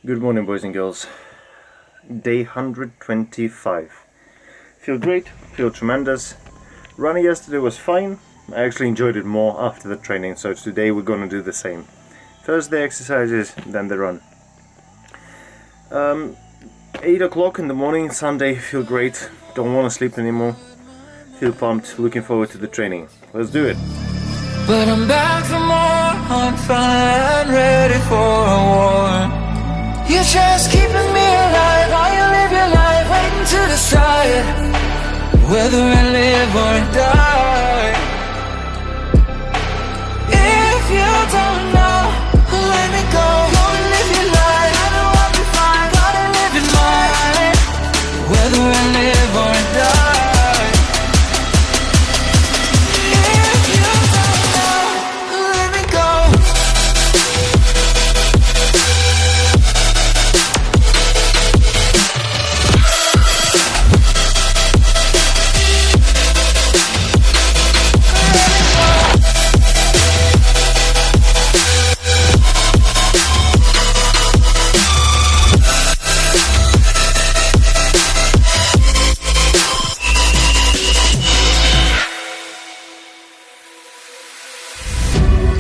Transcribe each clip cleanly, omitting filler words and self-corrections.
Good morning, boys and girls. Day 125. Feel great, feel tremendous. Running yesterday was fine. I actually enjoyed it more after the training, so today we're gonna do the same. First the exercises, then the run. 8 o'clock in the morning, Sunday, feel great. Don't want to sleep anymore. Feel pumped, looking forward to the training. Let's do it. But I'm back for more, on fire and ready for a war. You're just keeping me alive while you live your life, waiting to decide whether I live or die. If you don't know, let me go. Go and live your life, I know I'll be fine. Gotta live in mine, whether I live or die. If you don't know, let me go.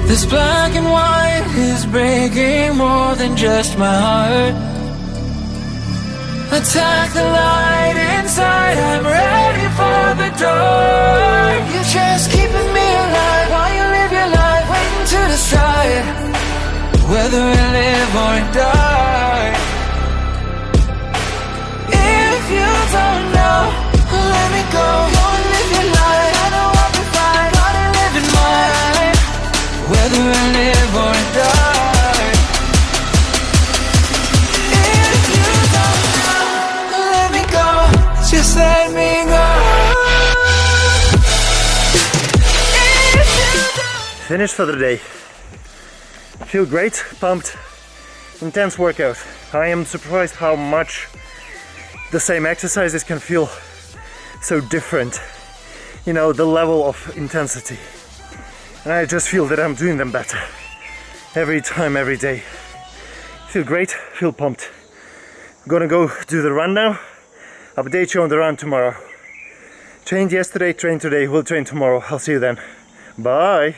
This black and white is breaking more than just my heart. Attack the light inside, I'm ready for the door. You're just keeping me alive while you live your life, waiting to decide whether I live or die. If you don't know, let me go. Go and live your life, I know I'll be fine. Gotta live in mine, whether I live or die. If you don't know, let me go. Just let me go. If you don't. Finished for the day. Feel great, pumped, intense workout. I am surprised how much the same exercises can feel so different. You know, the level of intensity. And I just feel that I'm doing them better. Every time, every day. Feel great, feel pumped. I'm gonna go do the run now. Update you on the run tomorrow. Trained yesterday, trained today, we'll train tomorrow. I'll see you then. Bye!